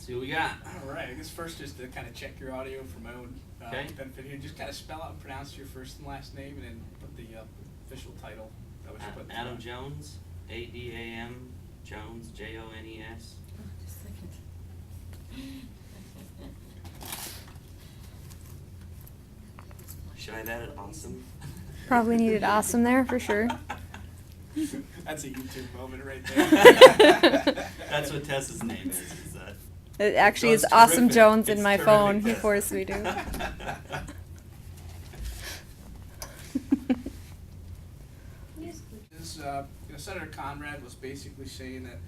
See what we got. All right, I guess first just to kind of check your audio for my own Okay. benefit here. Just kind of spell out and pronounce your first and last name, and then put the official title that was put. Adam Jones, A-D-A-M, Jones, J-O-N-E-S. Oh, just a second. Should I have added awesome? Probably needed awesome there for sure. That's a YouTube moment right there. That's what Tessa's name is that. It actually is Jones Awesome terrific. Jones in It's my terrific, phone. He Tessa. forced me to. This, Senator Conrad was basically saying that,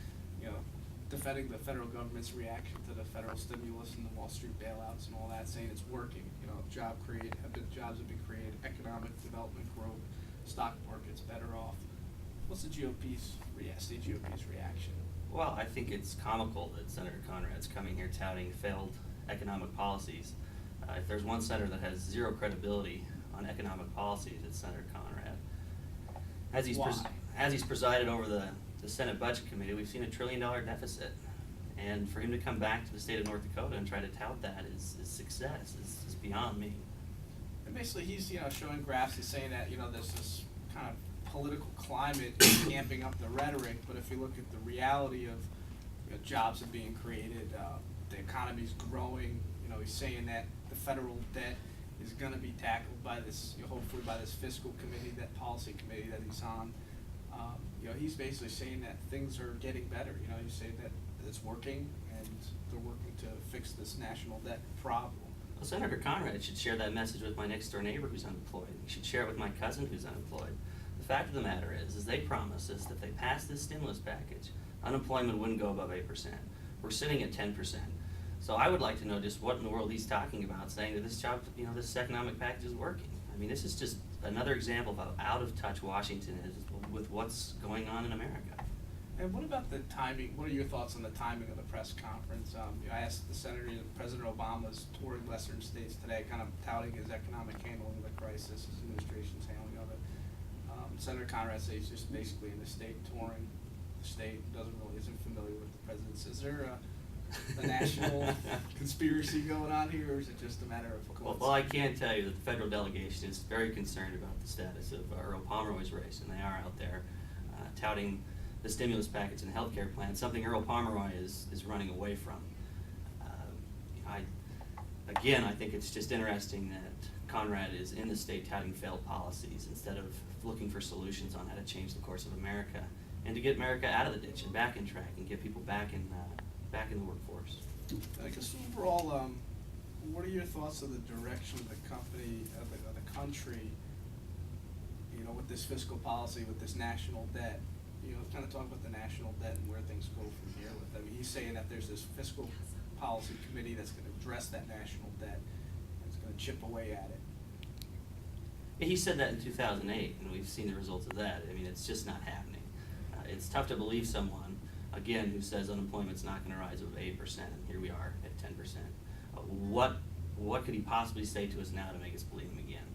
defending the federal government's reaction to the federal stimulus and the Wall Street bailouts and all that, saying it's working. Jobs have been created, economic development growth, stock market's better off. What's the state GOP's reaction? Well, I think it's comical that Senator Conrad's coming here touting failed economic policies. If there's one senator that has zero credibility on economic policies, it's Senator Conrad. As he's presided over the Senate Budget Committee, we've seen $1 trillion deficit. And for him to come back to the state of North Dakota and try to tout that is success, is beyond me. And basically, he's showing graphs and saying that there's this kind of political climate amping up the rhetoric. But if you look at the reality of jobs are being created, the economy's growing. He's saying that the federal debt is going to be tackled by this, hopefully by this fiscal committee, that policy committee that he's on. He's basically saying that things are getting better. He's saying that it's working and they're working to fix this national debt problem. Well, Senator Conrad should share that message with my next door neighbor who's unemployed. He should share it with my cousin who's unemployed. The fact of the matter is they promised us that if they passed this stimulus package, unemployment wouldn't go above 8%. We're sitting at 10%. So I would like to know just what in the world he's talking about, saying that this economic package is working. I mean, this is just another example of how out of touch Washington is with what's going on in America. And what about the timing? What are your thoughts on the timing of the press conference? I asked the senator, President Obama's touring Western states today, kind of touting his economic handling of the crisis, his administration's handling of it. Senator Conrad says he's just basically in the state touring the state, isn't familiar with the president. Is there a national conspiracy going on here, or is it just a matter of coincidence? Well, I can tell you that the federal delegation is very concerned about the status of Earl Pomeroy's race, and they are out there touting the stimulus package and health care plan, something Earl Pomeroy is running away from. I think it's just interesting that Conrad is in the state touting failed policies instead of looking for solutions on how to change the course of America and to get America out of the ditch and back in track and get people back in the workforce. I guess overall, what are your thoughts on the direction of the company, of the country, with this fiscal policy, with this national debt? Kind of talk about the national debt and where things go from here with them. He's saying that there's this fiscal policy committee that's going to address that national debt, and it's going to chip away at it. He said that in 2008, and we've seen the results of that. I mean, it's just not happening. It's tough to believe someone, again, who says unemployment's not going to rise over 8%, and here we are at 10%. What could he possibly say to us now to make us believe him again?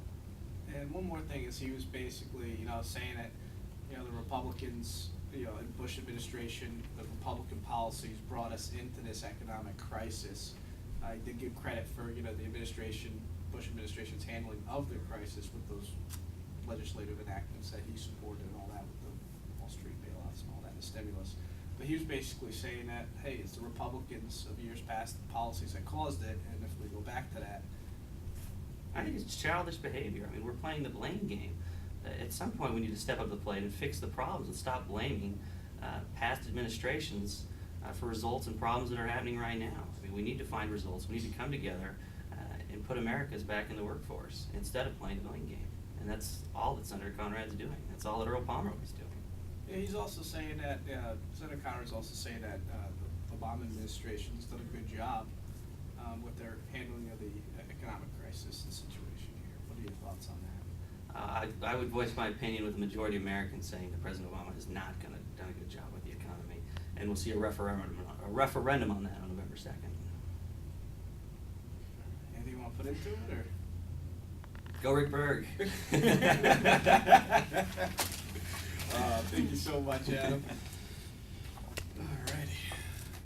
And one more thing is he was basically, saying that, the Republicans, in Bush administration, the Republican policies brought us into this economic crisis. I did give credit for, the Bush administration's handling of the crisis with those legislative enactments that he supported and all that with the Wall Street bailouts and all that, the stimulus. But he was basically saying that, hey, it's the Republicans of years past, the policies that caused it, and if we go back to that. I think it's childish behavior. I mean, we're playing the blame game. At some point, we need to step up to the plate and fix the problems and stop blaming past administrations for results and problems that are happening right now. I mean, we need to find results. We need to come together and put Americans back in the workforce instead of playing the blame game. And that's all that Senator Conrad's doing. That's all that Earl Pomeroy is doing. Yeah, he's also saying that, Senator Conrad's also saying that the Obama administration's done a good job with their handling of the economic crisis and situation here. What are your thoughts on that? I would voice my opinion with the majority of Americans saying that President Obama has not done a good job with the economy, and we'll see a referendum on that on November 2nd. Anything you want to put into it, or? Go Rick Berg. Thank you so much, Adam.